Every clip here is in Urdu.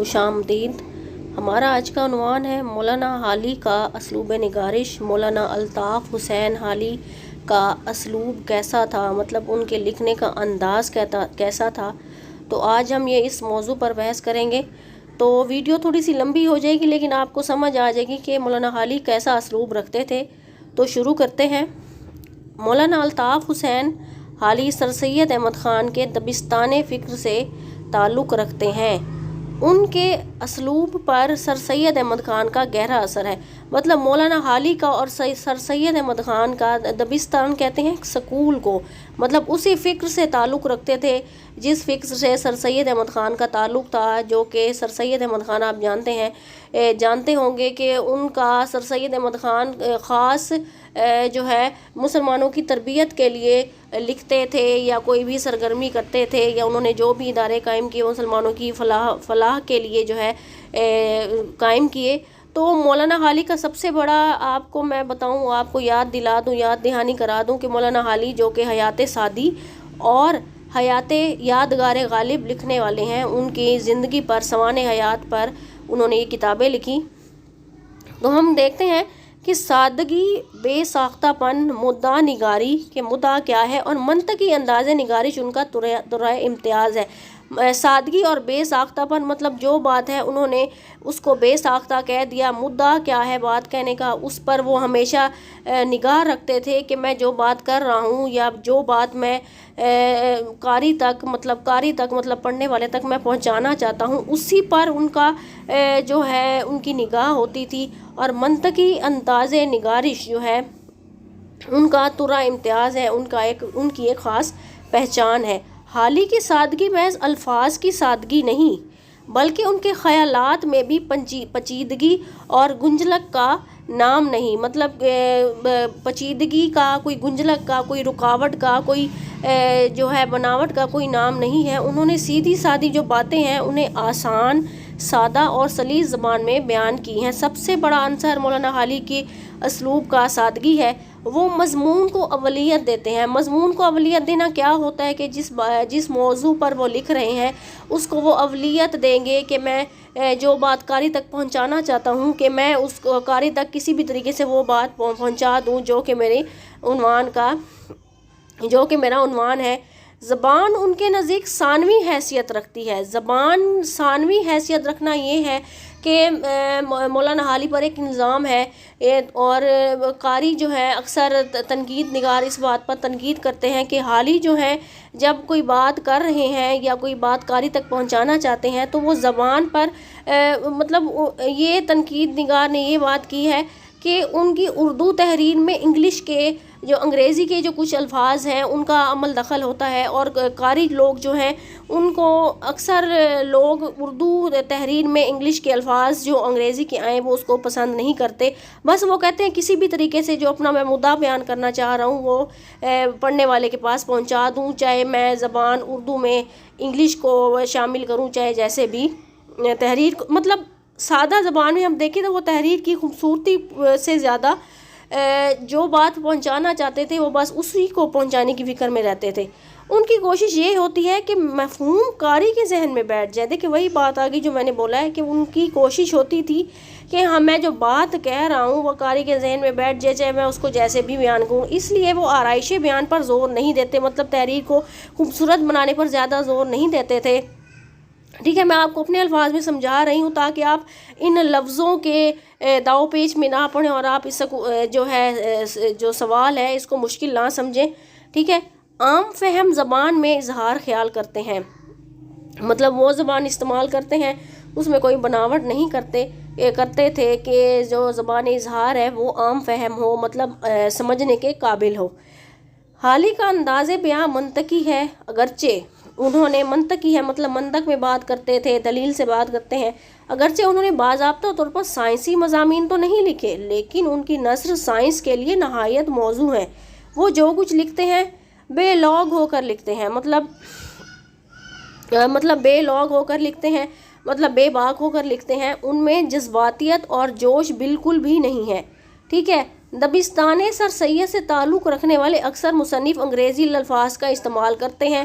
خوش آمدید۔ ہمارا آج کا عنوان ہے مولانا حالی کا اسلوب نگارش۔ مولانا الطاف حسین حالی کا اسلوب کیسا تھا، مطلب ان کے لکھنے کا انداز کیسا تھا، تو آج ہم یہ اس موضوع پر بحث کریں گے۔ تو ویڈیو تھوڑی سی لمبی ہو جائے گی لیکن آپ کو سمجھ آ جائے گی کہ مولانا حالی کیسا اسلوب رکھتے تھے۔ تو شروع کرتے ہیں۔ مولانا الطاف حسین حالی سر سید احمد خان کے دبستان فکر سے تعلق رکھتے ہیں۔ ان کے اسلوب پر سر سید احمد خان کا گہرا اثر ہے۔ مطلب مولانا حالی کا اور سر سید احمد خان کا دبستان کہتے ہیں سکول کو، مطلب اسی فکر سے تعلق رکھتے تھے جس فکر سے سر سید احمد خان کا تعلق تھا، جو کہ سر سید احمد خان آپ جانتے ہوں گے کہ ان کا سر سید احمد خان خاص جو ہے مسلمانوں کی تربیت کے لیے لکھتے تھے یا کوئی بھی سرگرمی کرتے تھے، یا انہوں نے جو بھی ادارے قائم کیے مسلمانوں کی فلاح کے لیے جو ہے قائم کیے۔ تو مولانا حالی کا سب سے بڑا آپ کو میں بتاؤں، آپ کو یاد دہانی کرا دوں کہ مولانا حالی جو کہ حیات سعدی اور حیات یادگار غالب لکھنے والے ہیں، ان کی زندگی پر، سوانح حیات پر انہوں نے یہ کتابیں لکھی۔ تو ہم دیکھتے ہیں کہ سادگی، بے ساختہ پن، مدعا نگاری کہ مدعا کیا ہے، اور منطقی انداز نگارش ان کا دورۂ امتیاز ہے۔ سادگی اور بے ساختہ پن، مطلب جو بات ہے انہوں نے اس کو بے ساختہ کہہ دیا۔ مدعا کیا ہے بات کہنے کا، اس پر وہ ہمیشہ نگاہ رکھتے تھے کہ میں جو بات کر رہا ہوں یا جو بات میں قاری تک مطلب پڑھنے والے تک میں پہنچانا چاہتا ہوں، اسی پر ان کا جو ہے ان کی نگاہ ہوتی تھی، اور منطقی انداز نگارش جو ہے ان کا دورۂ امتیاز ہے، ان کی ایک خاص پہچان ہے۔ حالی کی سادگی محض الفاظ کی سادگی نہیں بلکہ ان کے خیالات میں بھی پیچیدگی اور گنجلک کا نام نہیں، مطلب پیچیدگی کا، کوئی گنجلک کا، کوئی رکاوٹ کا، کوئی جو ہے بناوٹ کا کوئی نام نہیں ہے۔ انہوں نے سیدھی سادی جو باتیں ہیں انہیں آسان، سادہ اور سلیس زبان میں بیان کی ہیں۔ سب سے بڑا عنصر مولانا حالی کی اسلوب کا سادگی ہے۔ وہ مضمون کو اولیت دیتے ہیں۔ مضمون کو اولیت دینا کیا ہوتا ہے کہ جس موضوع پر وہ لکھ رہے ہیں اس کو وہ اولیت دیں گے کہ میں جو بات قاری تک پہنچانا چاہتا ہوں کہ میں اس قاری تک کسی بھی طریقے سے وہ بات پہنچا دوں جو کہ میرا عنوان ہے۔ زبان ان کے نزدیک ثانوی حیثیت رکھتی ہے۔ زبان ثانوی حیثیت رکھنا یہ ہے کہ مولانا حالی پر ایک نظام ہے، اور قاری جو ہے اکثر تنقید نگار اس بات پر تنقید کرتے ہیں کہ حالی جو ہیں جب کوئی بات کر رہے ہیں یا کوئی بات قاری تک پہنچانا چاہتے ہیں تو وہ زبان پر مطلب یہ تنقید نگار نے یہ بات کی ہے کہ ان کی اردو تحریر میں انگلش کے جو انگریزی کے جو کچھ الفاظ ہیں ان کا عمل دخل ہوتا ہے، اور قاری لوگ جو ہیں ان کو اکثر لوگ اردو تحریر میں انگلش کے الفاظ جو انگریزی کے آئیں وہ اس کو پسند نہیں کرتے۔ بس وہ کہتے ہیں کسی بھی طریقے سے جو اپنا میں مدعا بیان کرنا چاہ رہا ہوں وہ پڑھنے والے کے پاس پہنچا دوں، چاہے میں زبان اردو میں انگلش کو شامل کروں، چاہے جیسے بھی تحریر کو، مطلب سادہ زبان میں ہم دیکھیں تو وہ تحریر کی خوبصورتی سے زیادہ جو بات پہنچانا چاہتے تھے وہ بس اسی کو پہنچانے کی فکر میں رہتے تھے۔ ان کی کوشش یہ ہوتی ہے کہ مفہوم قاری کے ذہن میں بیٹھ جائے۔ دیکھیں وہی بات آ گئی جو میں نے بولا ہے کہ ان کی کوشش ہوتی تھی کہ میں جو بات کہہ رہا ہوں وہ قاری کے ذہن میں بیٹھ جائے، چاہے میں اس کو جیسے بھی بیان کروں۔ اس لیے وہ آرائش بیان پر زور نہیں دیتے، مطلب تحریر کو خوبصورت بنانے پر زیادہ زور نہیں دیتے تھے۔ ٹھیک ہے، میں آپ کو اپنے الفاظ میں سمجھا رہی ہوں تاکہ آپ ان لفظوں کے داؤ پیچ میں نہ پڑھیں اور آپ اس جو سوال ہے اس کو مشکل نہ سمجھیں۔ ٹھیک ہے، عام فہم زبان میں اظہار خیال کرتے ہیں، مطلب وہ زبان استعمال کرتے ہیں اس میں کوئی بناوٹ نہیں کرتے تھے کہ جو زبان اظہار ہے وہ عام فہم ہو، مطلب سمجھنے کے قابل ہو۔ حالی کا انداز بیان منطقی ہے، اگرچہ انہوں نے منطقی ہے مطلب منطق میں بات کرتے تھے، دلیل سے بات کرتے ہیں، اگرچہ انہوں نے باضابطہ طور پر سائنسی مضامین تو نہیں لکھے لیکن ان کی نثر سائنس کے لیے نہایت موزوں ہے۔ وہ جو کچھ لکھتے ہیں بے لوگ ہو کر لکھتے ہیں، مطلب بے لوگ ہو کر لکھتے ہیں، مطلب بے باک ہو کر لکھتے ہیں، ان میں جذباتیت اور جوش بالکل بھی نہیں ہے۔ ٹھیک ہے، دبستان سر سید سے تعلق رکھنے والے اکثر مصنف انگریزی الفاظ کا استعمال کرتے ہیں۔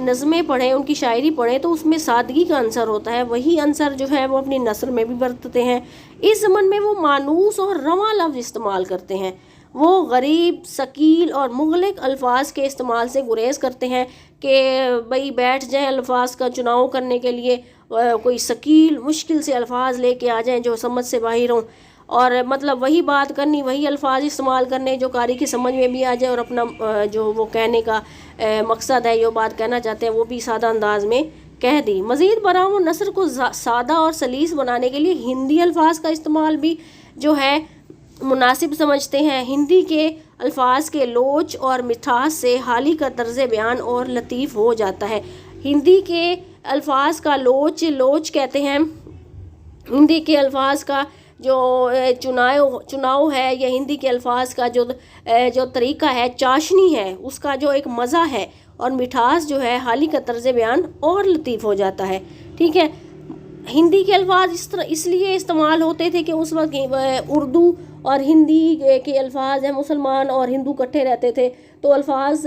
نظمیں پڑھیں، ان کی شاعری پڑھیں تو اس میں سادگی کا عنصر ہوتا ہے، وہی عنصر جو ہے وہ اپنی نثر میں بھی برتتے ہیں۔ اس ضمن میں وہ مانوس اور رواں لفظ استعمال کرتے ہیں، وہ غریب، ثقیل اور مغلق الفاظ کے استعمال سے گریز کرتے ہیں کہ بھئی بیٹھ جائیں الفاظ کا چناؤ کرنے کے لیے، کوئی ثقیل مشکل سے الفاظ لے کے آ جائیں جو سمجھ سے باہر ہوں، اور مطلب وہی بات کرنی، وہی الفاظ استعمال کرنے جو قاری کی سمجھ میں بھی آ جائے، اور اپنا جو وہ کہنے کا مقصد ہے، جو بات کہنا چاہتے ہیں وہ بھی سادہ انداز میں کہہ دی۔ مزید برآں وہ نثر کو سادہ اور سلیس بنانے کے لیے ہندی الفاظ کا استعمال بھی جو ہے مناسب سمجھتے ہیں۔ ہندی کے الفاظ کے لوچ اور مٹھاس سے حالی کا طرز بیان اور لطیف ہو جاتا ہے۔ ہندی کے الفاظ کا لوچ کہتے ہیں، ہندی کے الفاظ کا جو چناؤ ہے، یا ہندی کے الفاظ کا جو طریقہ ہے، چاشنی ہے، اس کا جو ایک مزہ ہے، اور مٹھاس جو ہے حالی کا طرز بیان اور لطیف ہو جاتا ہے، ٹھیک ہے۔ ہندی کے الفاظ اس لیے استعمال ہوتے تھے کہ اس وقت اردو اور ہندی کے الفاظ ہیں، مسلمان اور ہندو کٹھے رہتے تھے، تو الفاظ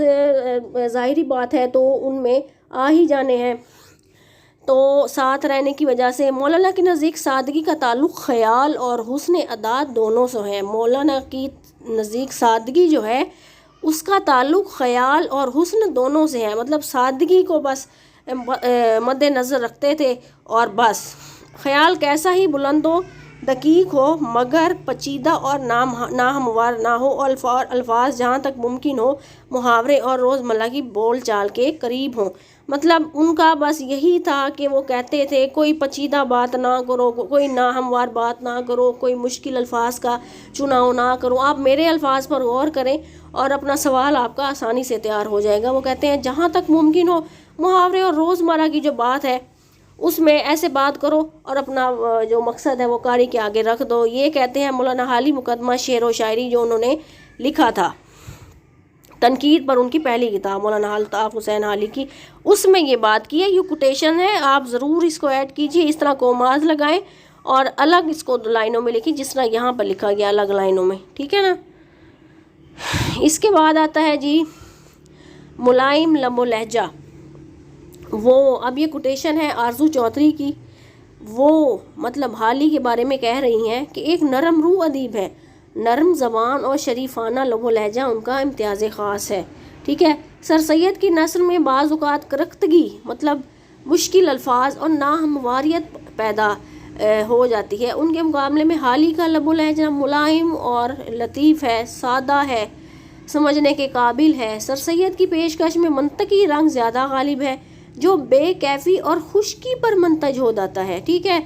ظاہری بات ہے تو ان میں آ ہی جانے ہیں، تو ساتھ رہنے کی وجہ سے مولانا کے نزدیک سادگی کا تعلق خیال اور حسن اداء دونوں سے ہے۔ مولانا کی نزدیک سادگی جو ہے اس کا تعلق خیال اور حسن دونوں سے ہے، مطلب سادگی کو بس مد نظر رکھتے تھے، اور بس خیال کیسا ہی بلند و دقیق ہو مگر پیچیدہ اور ناہموار نہ ہو، اور الفاظ جہاں تک ممکن ہو محاورے اور روزمرہ کی بول چال کے قریب ہوں۔ مطلب ان کا بس یہی تھا کہ وہ کہتے تھے کوئی پیچیدہ بات نہ کرو، کوئی ناہموار بات نہ کرو، کوئی مشکل الفاظ کا چناؤ نہ کرو، آپ میرے الفاظ پر غور کریں اور اپنا سوال آپ کا آسانی سے تیار ہو جائے گا۔ وہ کہتے ہیں جہاں تک ممکن ہو محاورے اور روزمرہ کی جو بات ہے اس میں ایسے بات کرو، اور اپنا جو مقصد ہے وہ قاری کے آگے رکھ دو۔ یہ کہتے ہیں مولانا حالی مقدمہ شعر و شاعری جو انہوں نے لکھا تھا تنقید پر، ان کی پہلی کتاب مولانا الطاف حسین حالی کی، اس میں یہ بات کی ہے۔ یہ کوٹیشن ہے، آپ ضرور اس کو ایڈ کیجئے، اس طرح کوماز لگائیں اور الگ اس کو لائنوں میں لکھیں جس طرح یہاں پر لکھا گیا الگ لائنوں میں، ٹھیک ہے نا۔ اس کے بعد آتا ہے جی ملائم لب و لہجہ، وہ اب یہ کوٹیشن ہے آرزو چودھری کی، وہ مطلب حالی کے بارے میں کہہ رہی ہیں کہ ایک نرم روح ادیب ہے، نرم زبان اور شریفانہ لب و لہجہ ان کا امتیاز خاص ہے، ٹھیک ہے۔ سر سید کی نثر میں بعض اوقات کرختگی، مطلب مشکل الفاظ اور ناہمواریت پیدا ہو جاتی ہے، ان کے مقابلے میں حالی کا لب و لہجہ ملائم اور لطیف ہے، سادہ ہے، سمجھنے کے قابل ہے۔ سر سید کی پیشکش میں منطقی رنگ زیادہ غالب ہے جو بے کیفی اور خشکی پر منتج ہو جاتا ہے، ٹھیک ہے،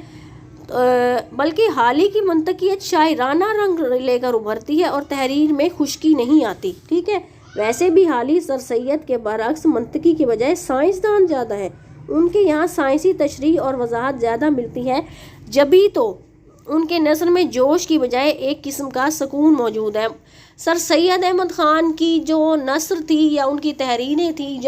بلکہ حالی کی منطقیت شاعرانہ رنگ لے کر ابھرتی ہے اور تحریر میں خشکی نہیں آتی، ٹھیک ہے۔ ویسے بھی حالی سر سید کے برعکس منطقی کے بجائے سائنسدان زیادہ ہے، ان کے یہاں سائنسی تشریح اور وضاحت زیادہ ملتی ہے، جبھی تو ان کے نثر میں جوش کی بجائے ایک قسم کا سکون موجود ہے۔ سر سید احمد خان کی جو نثر تھی یا ان کی تحریریں تھیں،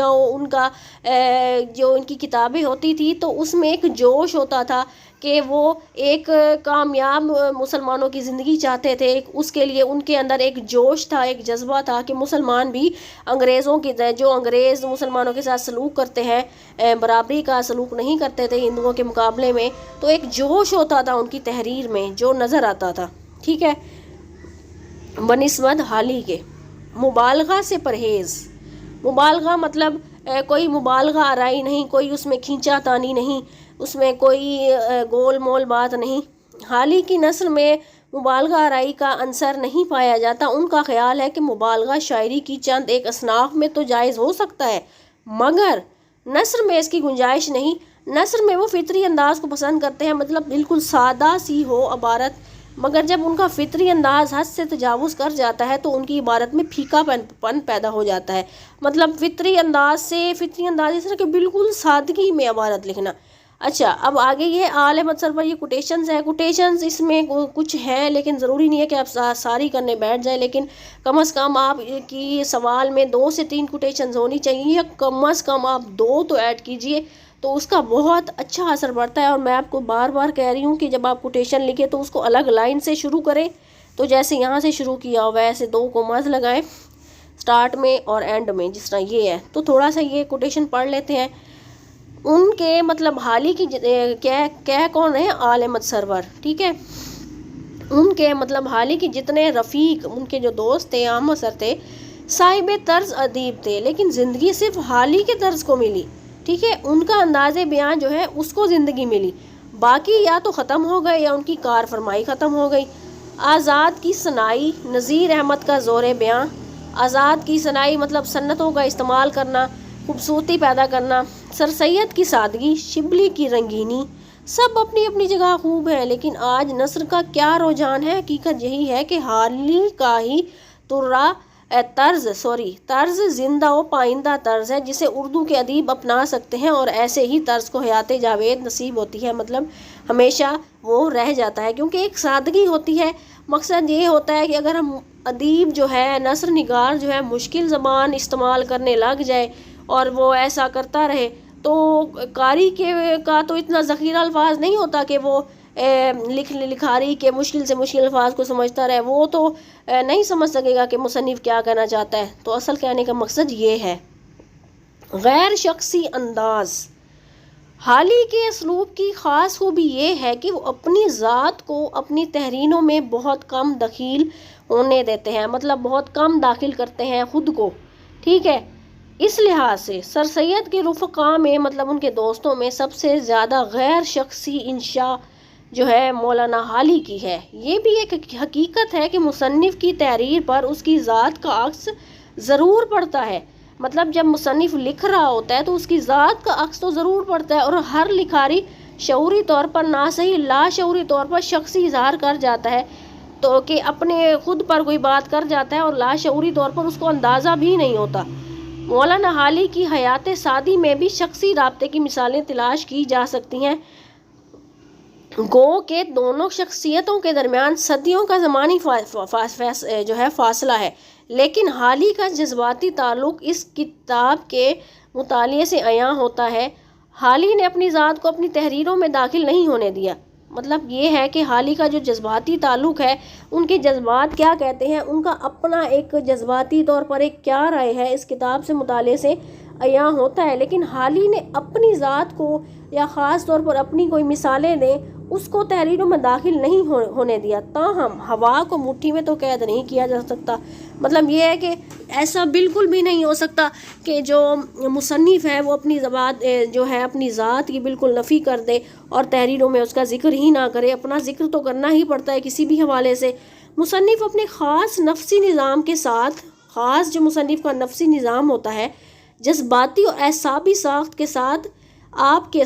جو ان کی کتابیں ہوتی تھی، تو اس میں ایک جوش ہوتا تھا کہ وہ ایک کامیاب مسلمانوں کی زندگی چاہتے تھے، اس کے لیے ان کے اندر ایک جوش تھا، ایک جذبہ تھا کہ مسلمان بھی جو انگریز مسلمانوں کے ساتھ سلوک کرتے ہیں، برابری کا سلوک نہیں کرتے تھے ہندوؤں کے مقابلے میں، تو ایک جوش ہوتا تھا ان کی تحریر میں جو نظر آتا تھا، ٹھیک ہے۔ بنسبت حالی کے مبالغہ سے پرہیز، مبالغہ مطلب کوئی مبالغہ آرائی نہیں، کوئی اس میں کھینچا تانی نہیں، اس میں کوئی گول مول بات نہیں۔ حالی کی نثر میں مبالغہ آرائی کا عنصر نہیں پایا جاتا۔ ان کا خیال ہے کہ مبالغہ شاعری کی چند ایک اصناف میں تو جائز ہو سکتا ہے، مگر نثر میں اس کی گنجائش نہیں۔ نثر میں وہ فطری انداز کو پسند کرتے ہیں، مطلب بالکل سادہ سی ہو عبارت، مگر جب ان کا فطری انداز حد سے تجاوز کر جاتا ہے تو ان کی عبارت میں پھیکا پن پیدا ہو جاتا ہے، مطلب فطری انداز اس طرح کہ بالکل سادگی میں عبارت لکھنا۔ اچھا، اب آگے یہ آل احمد سر پر یہ کوٹیشنز ہیں، کوٹیشنز اس میں کچھ ہیں لیکن ضروری نہیں ہے کہ آپ ساری کرنے بیٹھ جائیں، لیکن کم از کم آپ کی سوال میں 2 سے 3 کوٹیشنز ہونی چاہیے، یا کم از کم آپ 2 تو ایڈ کیجئے، تو اس کا بہت اچھا اثر پڑتا ہے۔ اور میں آپ کو بار بار کہہ رہی ہوں کہ جب آپ کوٹیشن لکھیں تو اس کو الگ لائن سے شروع کریں، تو جیسے یہاں سے شروع کیا ہو ویسے 2 کوماز لگائیں، سٹارٹ میں اور اینڈ میں، جس طرح یہ ہے. تو تھوڑا سا یہ کوٹیشن پڑھ لیتے ہیں. ان کے مطلب حالی کی کیا کون ہے؟ آل احمد سرور. ٹھیک ہے، ان کے مطلب حالی کی جتنے رفیق، ان کے جو دوست تھے، عام اثر تھے، صاحب طرز ادیب تھے، لیکن زندگی صرف حالی کے طرز کو ملی. ٹھیک ہے، ان کا انداز بیان جو ہے اس کو زندگی ملی، باقی یا تو ختم ہو گئے یا ان کی کار فرمائی ختم ہو گئی. آزاد کی صنائی، نذیر احمد کا زور بیان. آزاد کی صنائی مطلب سنتوں کا استعمال کرنا، خوبصورتی پیدا کرنا. سر سید کی سادگی، شبلی کی رنگینی. سب اپنی اپنی جگہ خوب ہیں، لیکن آج نثر کا کیا رجحان ہے؟ حقیقت یہی ہے کہ حالی کا ہی طرز زندہ و پائندہ طرز ہے، جسے اردو کے ادیب اپنا سکتے ہیں، اور ایسے ہی طرز کو حیات جاوید نصیب ہوتی ہے. مطلب ہمیشہ وہ رہ جاتا ہے، کیونکہ ایک سادگی ہوتی ہے. مقصد یہ ہوتا ہے کہ اگر ہم ادیب جو ہے، نثر نگار جو ہے، مشکل زبان استعمال کرنے لگ جائے اور وہ ایسا کرتا رہے، تو قاری کا تو اتنا ذخیرہ الفاظ نہیں ہوتا کہ وہ لکھاری کے مشکل سے مشکل الفاظ کو سمجھتا رہے. وہ تو نہیں سمجھ سکے گا کہ مصنف کیا کہنا چاہتا ہے. تو اصل کہنے کا مقصد یہ ہے. غیر شخصی انداز. حالی کے اسلوب کی خاص خوبی یہ ہے کہ وہ اپنی ذات کو اپنی تحریروں میں بہت کم دخیل ہونے دیتے ہیں، مطلب بہت کم داخل کرتے ہیں خود کو. ٹھیک ہے، اس لحاظ سے سر سید کے رفقا میں، مطلب ان کے دوستوں میں، سب سے زیادہ غیر شخصی انشاء جو ہے مولانا حالی کی ہے. یہ بھی ایک حقیقت ہے کہ مصنف کی تحریر پر اس کی ذات کا عکس ضرور پڑتا ہے. مطلب جب مصنف لکھ رہا ہوتا ہے تو اس کی ذات کا عکس تو ضرور پڑتا ہے، اور ہر لکھاری شعوری طور پر نہ صحیح لا شعوری طور پر شخصی اظہار کر جاتا ہے، تو کہ اپنے خود پر کوئی بات کر جاتا ہے اور لا شعوری طور پر اس کو اندازہ بھی نہیں ہوتا. مولانا حالی کی حیات سادی میں بھی شخصی رابطے کی مثالیں تلاش کی جا سکتی ہیں. گو کہ دونوں شخصیتوں کے درمیان صدیوں کا زمانی فاصلہ ہے، لیکن حالی کا جذباتی تعلق اس کتاب کے مطالعے سے عیاں ہوتا ہے. حالی نے اپنی ذات کو اپنی تحریروں میں داخل نہیں ہونے دیا. مطلب یہ ہے کہ حالی کا جو جذباتی تعلق ہے، ان کے جذبات کیا کہتے ہیں، ان کا اپنا ایک جذباتی طور پر ایک کیا رائے ہے، اس کتاب سے مطالعے سے عیاں ہوتا ہے. لیکن حالی نے اپنی ذات کو یا خاص طور پر اپنی کوئی مثالیں دیں، اس کو تحریروں میں داخل نہیں ہونے دیا. تاہم ہوا کو مٹھی میں تو قید نہیں کیا جا سکتا. مطلب یہ ہے کہ ایسا بالکل بھی نہیں ہو سکتا کہ جو مصنف ہے وہ اپنی زبان جو ہے اپنی ذات کی بالکل نفی کر دے اور تحریروں میں اس کا ذکر ہی نہ کرے. اپنا ذکر تو کرنا ہی پڑتا ہے کسی بھی حوالے سے. مصنف اپنے خاص نفسی نظام کے ساتھ، خاص جو مصنف کا نفسی نظام ہوتا ہے، جذباتی اور اعصابی ساخت کے ساتھ آپ کے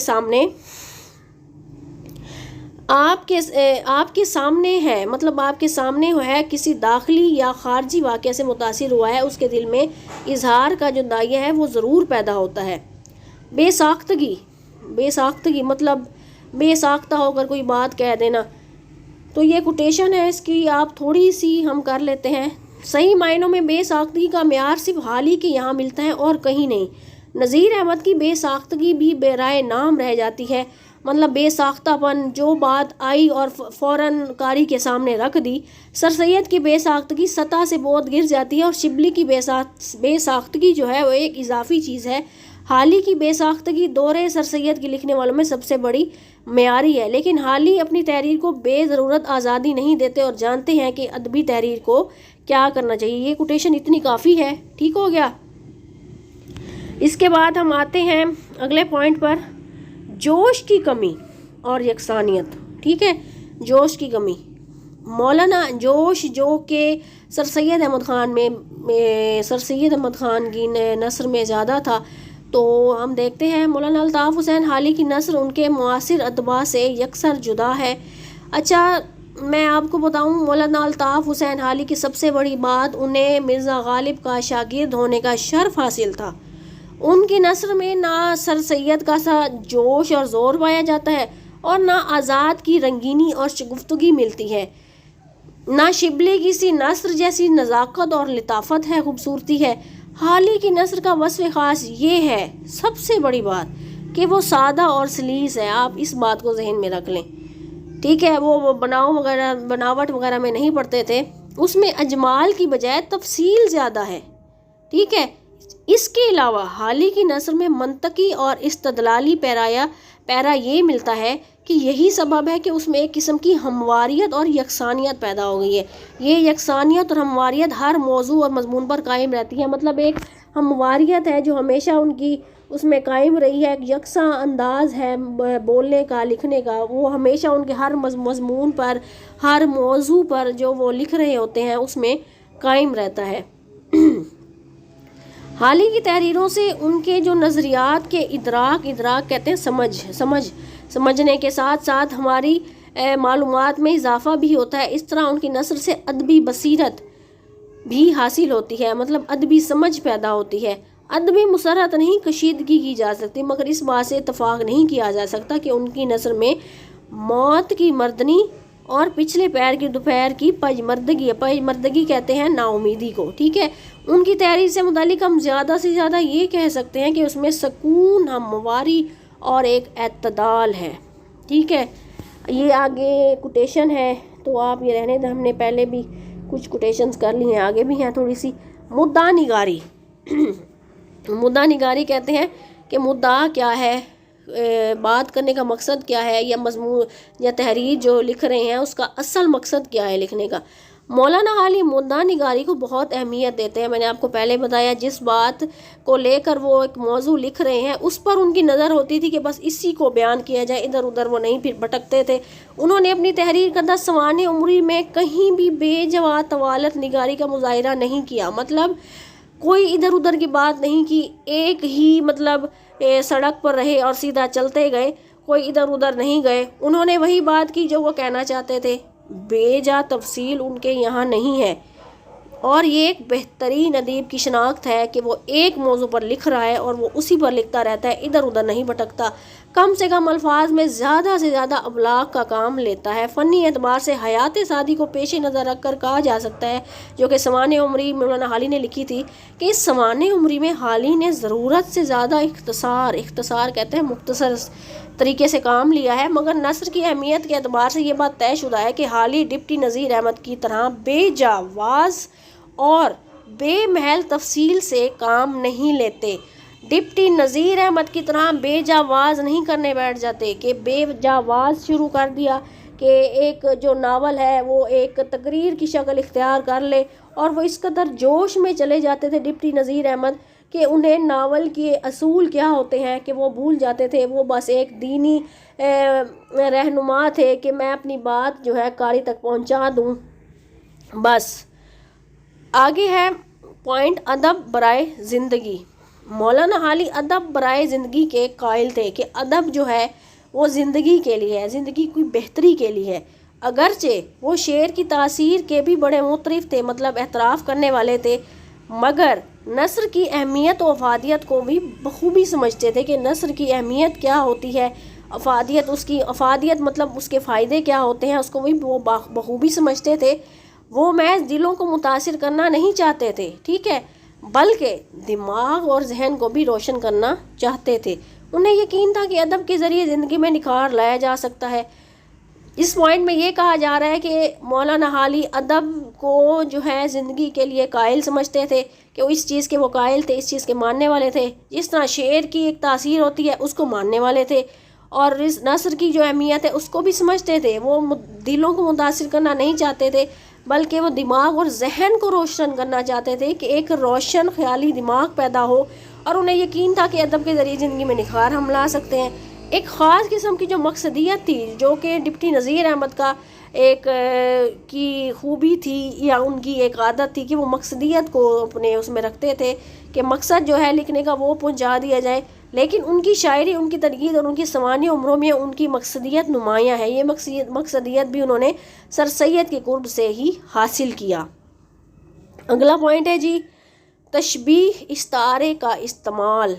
سامنے ہے. مطلب آپ کے سامنے ہے، کسی داخلی یا خارجی واقعے سے متاثر ہوا ہے، اس کے دل میں اظہار کا جو داعیہ ہے وہ ضرور پیدا ہوتا ہے. بے ساختگی مطلب بے ساختہ ہو کر کوئی بات کہہ دینا. تو یہ کوٹیشن ہے اس کی، آپ تھوڑی سی ہم کر لیتے ہیں. صحیح معنوں میں بے ساختگی کا معیار صرف حالی کے یہاں ملتا ہے اور کہیں نہیں. نذیر احمد کی بے ساختگی بھی بے رائے نام رہ جاتی ہے. مطلب بے ساختہ پن، جو بات آئی اور فوراً قاری کے سامنے رکھ دی. سر سید کی بے ساختگی سطح سے بہت گر جاتی ہے، اور شبلی کی بے ساختگی جو ہے وہ ایک اضافی چیز ہے. حالی کی بے ساختگی دورے سر سید کی لکھنے والوں میں سب سے بڑی معیاری ہے. لیکن حالی اپنی تحریر کو بے ضرورت آزادی نہیں دیتے اور جانتے ہیں کہ ادبی تحریر کو کیا کرنا چاہیے. یہ کوٹیشن اتنی کافی ہے. ٹھیک ہو گیا. اس کے بعد ہم آتے ہیں اگلے پوائنٹ پر، جوش کی کمی اور یکسانیت. ٹھیک ہے، جوش کی کمی. مولانا جوش جو کہ سر سید احمد خان کی نثر میں زیادہ تھا، تو ہم دیکھتے ہیں مولانا الطاف حسین حالی کی نثر ان کے معاصر ادبا سے یکسر جدا ہے. اچھا، میں آپ کو بتاؤں، مولانا الطاف حسین حالی کی سب سے بڑی بات، انہیں مرزا غالب کا شاگرد ہونے کا شرف حاصل تھا. ان کی نثر میں نہ سر سید کا سا جوش اور زور پایا جاتا ہے، اور نہ آزاد کی رنگینی اور شگفتگی ملتی ہے، نہ شبلی کی سی نثر جیسی نزاکت اور لطافت ہے، خوبصورتی ہے. حالی کی نثر کا وصف خاص یہ ہے، سب سے بڑی بات، کہ وہ سادہ اور سلیس ہے. آپ اس بات کو ذہن میں رکھ لیں. ٹھیک ہے، وہ بناوٹ وغیرہ میں نہیں پڑتے تھے. اس میں اجمال کی بجائے تفصیل زیادہ ہے. ٹھیک ہے. اس کے علاوہ حالی کی نثر میں منطقی اور استدلالی پیرا یہ ملتا ہے کہ یہی سبب ہے کہ اس میں ایک قسم کی ہمواریت اور یکسانیت پیدا ہو گئی ہے. یہ یکسانیت اور ہمواریت ہر موضوع اور مضمون پر قائم رہتی ہے. مطلب ایک ہمواریت ہے جو ہمیشہ ان کی اس میں قائم رہی ہے. ایک یکساں انداز ہے بولنے کا لکھنے کا، وہ ہمیشہ ان کے ہر مضمون پر ہر موضوع پر جو وہ لکھ رہے ہوتے ہیں اس میں قائم رہتا ہے. حالی کی تحریروں سے ان کے جو نظریات کے ادراک کہتے ہیں سمجھنے کے ساتھ ساتھ ہماری معلومات میں اضافہ بھی ہوتا ہے. اس طرح ان کی نثر سے ادبی بصیرت بھی حاصل ہوتی ہے، مطلب ادبی سمجھ پیدا ہوتی ہے. ادبی مسرت نہیں کشیدگی کی جا سکتی، مگر اس بات سے اتفاق نہیں کیا جا سکتا کہ ان کی نثر میں موت کی مردنی اور پچھلے پیر کی دوپہر کی پجمردگی کہتے ہیں نا امیدی کو. ٹھیک ہے. ان کی تحریر سے متعلق ہم زیادہ سے زیادہ یہ کہہ سکتے ہیں کہ اس میں سکون، ہمواری اور ایک اعتدال ہے. ٹھیک ہے. یہ آگے کوٹیشن ہے تو آپ یہ رہنے دیں، ہم نے پہلے بھی کچھ کوٹیشنز کر لی ہیں، آگے بھی ہیں تھوڑی سی. مدعا نگاری مدعا نگاری کہتے ہیں کہ مدعا کیا ہے، بات کرنے کا مقصد کیا ہے، یا مضمون یا تحریر جو لکھ رہے ہیں اس کا اصل مقصد کیا ہے لکھنے کا. مولانا حالی مدعا نگاری کو بہت اہمیت دیتے ہیں. میں نے آپ کو پہلے بتایا جس بات کو لے کر وہ ایک موضوع لکھ رہے ہیں اس پر ان کی نظر ہوتی تھی کہ بس اسی کو بیان کیا جائے، ادھر ادھر وہ نہیں پھر بھٹکتے تھے. انہوں نے اپنی تحریر کردہ سوانح عمری میں کہیں بھی بے جوا طوالت نگاری کا مظاہرہ نہیں کیا. مطلب کوئی ادھر ادھر کی بات نہیں کی، ایک ہی مطلب سڑک پر رہے اور سیدھا چلتے گئے، کوئی ادھر ادھر نہیں گئے. انہوں نے وہی بات کی جو وہ کہنا چاہتے تھے، بے جا تفصیل ان کے یہاں نہیں ہے. اور یہ ایک بہترین ادیب کی شناخت ہے کہ وہ ایک موضوع پر لکھ رہا ہے اور وہ اسی پر لکھتا رہتا ہے، ادھر ادھر نہیں بھٹکتا. کم سے کم الفاظ میں زیادہ سے زیادہ ابلاغ کا کام لیتا ہے. فنی اعتبار سے حیات سعدی کو پیش نظر رکھ کر کہا جا سکتا ہے، جو کہ سوانح عمری مولانا حالی نے لکھی تھی، کہ اس سوانح عمری میں حالی نے ضرورت سے زیادہ اختصار کہتے ہیں مختصر طریقے سے کام لیا ہے. مگر نثر کی اہمیت کے اعتبار سے یہ بات طے شدہ ہے کہ حالی ڈپٹی نذیر احمد کی طرح بے جا واضح اور بے محل تفصیل سے کام نہیں لیتے. ڈپٹی نذیر احمد کی طرح بے جا واضح نہیں کرنے بیٹھ جاتے کہ بے جا واضح شروع کر دیا کہ ایک جو ناول ہے وہ ایک تقریر کی شکل اختیار کر لے، اور وہ اس قدر جوش میں چلے جاتے تھے ڈپٹی نذیر احمد کہ انہیں ناول کے اصول کیا ہوتے ہیں کہ وہ بھول جاتے تھے. وہ بس ایک دینی رہنما تھے کہ میں اپنی بات جو ہے قاری تک پہنچا دوں بس. آگے ہے پوائنٹ ادب برائے زندگی. مولانا حالی ادب برائے زندگی کے قائل تھے کہ ادب جو ہے وہ زندگی کے لیے ہے، زندگی کی بہتری کے لیے ہے. اگرچہ وہ شعر کی تاثیر کے بھی بڑے معترف تھے، مطلب اعتراف کرنے والے تھے، مگر نثر کی اہمیت و افادیت کو بھی بخوبی سمجھتے تھے کہ نثر کی اہمیت کیا ہوتی ہے، افادیت مطلب اس کے فائدے کیا ہوتے ہیں، اس کو بھی وہ بخوبی سمجھتے تھے. وہ محض دلوں کو متاثر کرنا نہیں چاہتے تھے، ٹھیک ہے، بلکہ دماغ اور ذہن کو بھی روشن کرنا چاہتے تھے. انہیں یقین تھا کہ ادب کے ذریعے زندگی میں نکھار لایا جا سکتا ہے. اس پوائنٹ میں یہ کہا جا رہا ہے کہ مولانا حالی ادب کو جو ہے زندگی کے لیے قائل سمجھتے تھے، کہ وہ اس چیز کے وہ قائل تھے، اس چیز کے ماننے والے تھے. جس طرح شعر کی ایک تاثیر ہوتی ہے اس کو ماننے والے تھے، اور نثر کی جو اہمیت ہے اس کو بھی سمجھتے تھے. وہ دلوں کو متاثر کرنا نہیں چاہتے تھے، بلکہ وہ دماغ اور ذہن کو روشن کرنا چاہتے تھے کہ ایک روشن خیالی دماغ پیدا ہو. اور انہیں یقین تھا کہ ادب کے ذریعے زندگی میں نکھار ہم لا سکتے ہیں. ایک خاص قسم کی جو مقصدیت تھی، جو کہ ڈپٹی نذیر احمد کا ایک کی خوبی تھی یا ان کی ایک عادت تھی کہ وہ مقصدیت کو اپنے اس میں رکھتے تھے کہ مقصد جو ہے لکھنے کا وہ پہنچا دیا جائے. لیکن ان کی شاعری، ان کی تنقید اور ان کی سوانح عمروں میں ان کی مقصدیت نمایاں ہے. یہ مقصدیت بھی انہوں نے سر سید کے قرب سے ہی حاصل کیا. اگلا پوائنٹ ہے جی تشبیہ استعارے کا استعمال.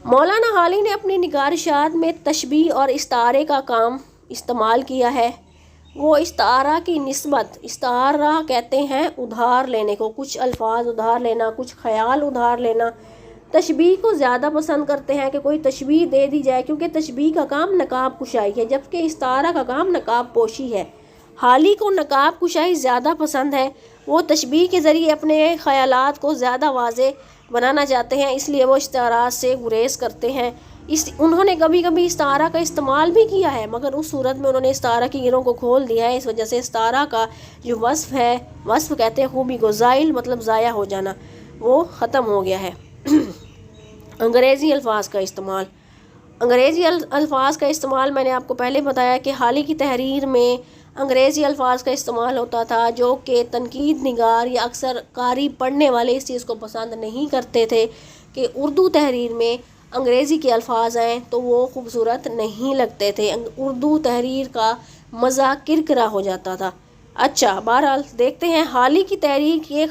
مولانا حالی نے اپنی نگارشات میں تشبیہ اور استعارے کا کام استعمال کیا ہے. وہ استعارہ کی نسبت، استعارہ کہتے ہیں ادھار لینے کو، کچھ الفاظ ادھار لینا، کچھ خیال ادھار لینا، تشبیہ کو زیادہ پسند کرتے ہیں کہ کوئی تشبیہ دے دی جائے، کیونکہ تشبیہ کا کام نقاب کشائی ہے، جبکہ استعارہ کا کام نقاب پوشی ہے. حالی کو نقاب کشائی زیادہ پسند ہے، وہ تشبیہ کے ذریعے اپنے خیالات کو زیادہ واضح بنانا چاہتے ہیں، اس لیے وہ استعارات سے گریز کرتے ہیں۔ انہوں نے کبھی کبھی استعارہ کا استعمال بھی کیا ہے، مگر اس صورت میں انہوں نے استعارہ کی گروں کو کھول دیا ہے، اس وجہ سے استعارہ کا جو وصف ہے، وصف کہتے ہیں خوبی کو، زائل مطلب ضائع ہو جانا، وہ ختم ہو گیا ہے۔ انگریزی الفاظ کا استعمال۔ انگریزی الفاظ کا استعمال میں نے آپ کو پہلے بتایا کہ حال ہی کی تحریر میں انگریزی الفاظ کا استعمال ہوتا تھا، جو کہ تنقید نگار یا اکثر قاری پڑھنے والے اس چیز کو پسند نہیں کرتے تھے کہ اردو تحریر میں انگریزی کے الفاظ ہیں تو وہ خوبصورت نہیں لگتے تھے، اردو تحریر کا مزہ کرکرا ہو جاتا تھا۔ اچھا، بہرحال دیکھتے ہیں حال ہی کی تحریر کی ایک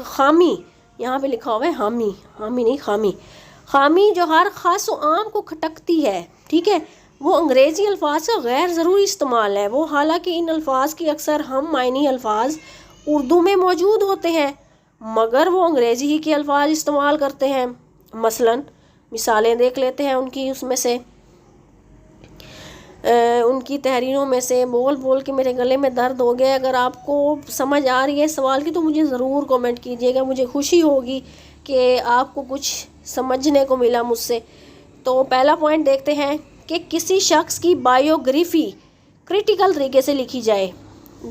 خامی، یہاں پہ لکھا ہوا ہے حامی نہیں خامی جو ہر خاص و عام کو کھٹکتی ہے، ٹھیک ہے، وہ انگریزی الفاظ کا غیر ضروری استعمال ہے۔ وہ حالانکہ ان الفاظ کی اکثر ہم معنی الفاظ اردو میں موجود ہوتے ہیں، مگر وہ انگریزی ہی کے الفاظ استعمال کرتے ہیں۔ مثالیں دیکھ لیتے ہیں ان کی، اس میں سے ان کی تحریروں میں سے۔ بول کے میرے گلے میں درد ہو گیا۔ اگر آپ کو سمجھ آ رہی ہے سوال کی تو مجھے ضرور کومنٹ کیجیے گا، مجھے خوشی ہوگی کہ آپ کو کچھ سمجھنے کو ملا مجھ سے۔ تو پہلا پوائنٹ دیکھتے ہیں کہ کسی شخص کی بائیوگرافی کریٹیکل طریقے سے لکھی جائے۔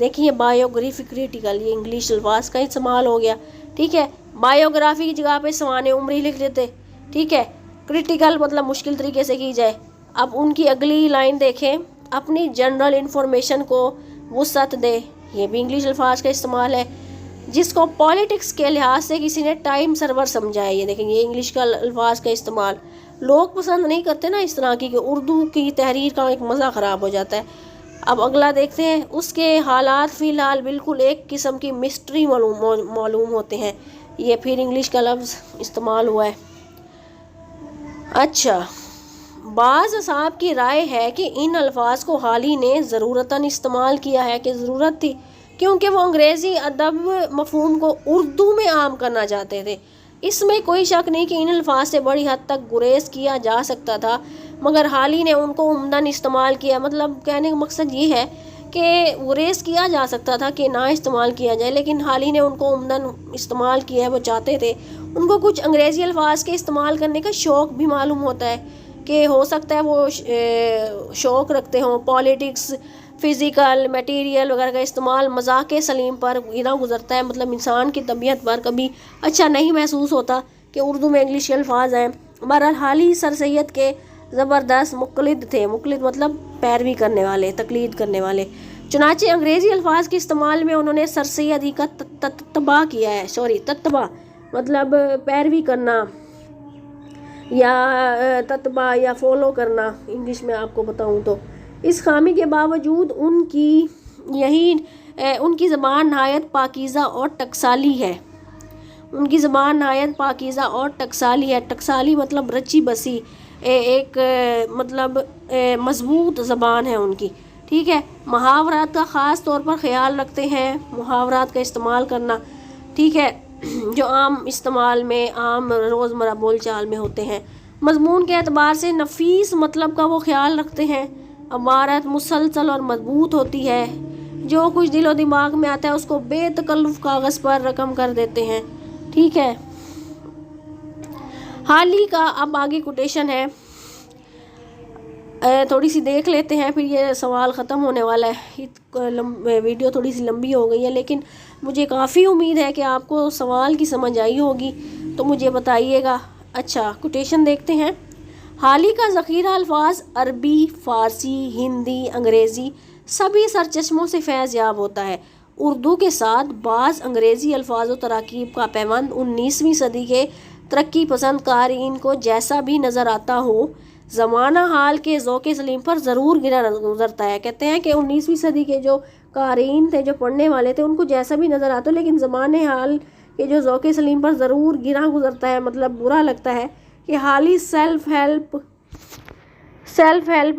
دیکھیے بائیوگرافی کریٹیکل، یہ انگلش الفاظ کا استعمال ہو گیا، ٹھیک ہے۔ بائیوگرافی کی جگہ پہ سوانح عمری لکھ لیتے، ٹھیک ہے۔ کریٹیکل مطلب مشکل طریقے سے کی جائے۔ اب ان کی اگلی لائن دیکھیں، اپنی جنرل انفارمیشن کو وسعت دے، یہ بھی انگلش الفاظ کا استعمال ہے۔ جس کو پالیٹکس کے لحاظ سے کسی نے ٹائم سرور سمجھا ہے، یہ دیکھیں یہ انگلش کا الفاظ کا استعمال۔ لوگ پسند نہیں کرتے نا اس طرح کی، کہ اردو کی تحریر کا ایک مزہ خراب ہو جاتا ہے۔ اب اگلا دیکھتے ہیں، اس کے حالات فی الحال بالکل ایک قسم کی مسٹری معلوم ہوتے ہیں، یہ پھر انگلش کا لفظ استعمال ہوا ہے۔ اچھا، بعض اصحاب کی رائے ہے کہ ان الفاظ کو حال ہی نے ضرورتاً استعمال کیا ہے، کہ ضرورت تھی، کیونکہ وہ انگریزی ادب مفہوم کو اردو میں عام کرنا چاہتے تھے۔ اس میں کوئی شک نہیں کہ ان الفاظ سے بڑی حد تک گریز کیا جا سکتا تھا، مگر حال ہی نے ان کو عمدن استعمال کیا۔ مطلب کہنے کا مقصد یہ ہے کہ گریز کیا جا سکتا تھا کہ نہ استعمال کیا جائے، لیکن حال ہی نے ان کو عمدن استعمال کیا ہے، وہ چاہتے تھے۔ ان کو کچھ انگریزی الفاظ کے استعمال کرنے کا شوق بھی معلوم ہوتا ہے، کہ ہو سکتا ہے وہ شوق رکھتے ہوں۔ پالیٹکس، فزیکل، میٹیریل وغیرہ کا استعمال مذاق سلیم پر گنا گزرتا ہے، مطلب انسان کی طبیعت پر کبھی اچھا نہیں محسوس ہوتا کہ اردو میں انگلش الفاظ ہیں۔ بہرحال حال ہی سر سید کے زبردست مقلد تھے، مقلد مطلب پیروی کرنے والے، تقلید کرنے والے، چنانچہ انگریزی الفاظ کے استعمال میں انہوں نے سر سید ہی کا تتبع مطلب پیروی کرنا یا تتبع یا فالو کرنا، انگلش میں آپ کو بتاؤں تو۔ اس خامی کے باوجود ان کی زبان نہایت پاکیزہ اور ٹکسالی ہے۔ ان کی زبان نہایت پاکیزہ اور ٹکسالی ہے۔ ٹکسالی مطلب رچی بسی، ایک مطلب مضبوط زبان ہے ان کی، ٹھیک ہے۔ محاورات کا خاص طور پر خیال رکھتے ہیں، محاورات کا استعمال کرنا، ٹھیک ہے، جو عام استعمال میں، عام روزمرہ بول چال میں ہوتے ہیں۔ مضمون کے اعتبار سے نفیس مطلب کا وہ خیال رکھتے ہیں۔ عبارت مسلسل اور مضبوط ہوتی ہے، جو کچھ دل و دماغ میں آتا ہے اس کو بے تکلف کاغذ پر رقم کر دیتے ہیں، ٹھیک ہے۔ حال ہی کا اب آگے کوٹیشن ہے، تھوڑی سی دیکھ لیتے ہیں پھر یہ سوال ختم ہونے والا ہے۔ ویڈیو تھوڑی سی لمبی ہو گئی ہے، لیکن مجھے کافی امید ہے کہ آپ کو سوال کی سمجھ آئی ہوگی، تو مجھے بتائیے گا۔ اچھا، کوٹیشن دیکھتے ہیں۔ حال ہی کا ذخیرہ الفاظ عربی، فارسی، ہندی، انگریزی سبھی سرچشموں سے فیض یاب ہوتا ہے۔ اردو کے ساتھ بعض انگریزی الفاظ و تراکیب کا پیوند 19ویں صدی کے ترقی پسند قارئین کو جیسا بھی نظر آتا ہو، زمانہ حال کے ذوق سلیم پر ضرور گرا گزرتا ہے۔ کہتے ہیں کہ 19ویں صدی کے جو قارئین تھے، جو پڑھنے والے تھے، ان کو جیسا بھی نظر آتا ہو، لیکن زمانہ حال کے جو ذوق سلیم پر ضرور گرا گزرتا ہے، مطلب برا لگتا ہے کہ حالی سیلف ہیلپ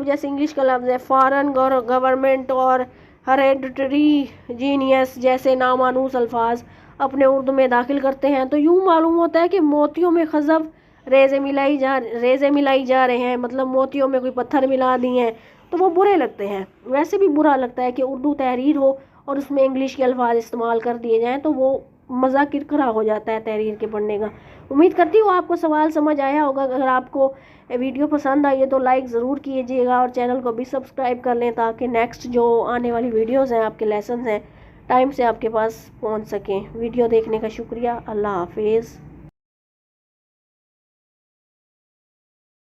جیسے انگلش کا لفظ ہے، فارن گورنمنٹ اور ہیریڈیٹری جینیس جیسے نامانوس الفاظ اپنے اردو میں داخل کرتے ہیں، تو یوں معلوم ہوتا ہے کہ موتیوں میں خزف ریزے ملائی جا رہے ہیں، مطلب موتیوں میں کوئی پتھر ملا دی ہیں، تو وہ برے لگتے ہیں۔ ویسے بھی برا لگتا ہے کہ اردو تحریر ہو اور اس میں انگلش کے الفاظ استعمال کر دیے جائیں تو وہ مزہ کرکرا ہو جاتا ہے تحریر کے پڑھنے کا۔ امید کرتی ہوں آپ کو سوال سمجھ آیا ہوگا۔ اگر آپ کو ویڈیو پسند آئی ہے تو لائک ضرور کیجیے گا اور چینل کو بھی سبسکرائب کر لیں تاکہ نیکسٹ جو آنے والی ویڈیوز ہیں آپ کے لیسنز ہیں ٹائم سے آپ کے پاس پہنچ سکیں۔ ویڈیو دیکھنے کا شکریہ۔ اللہ حافظ۔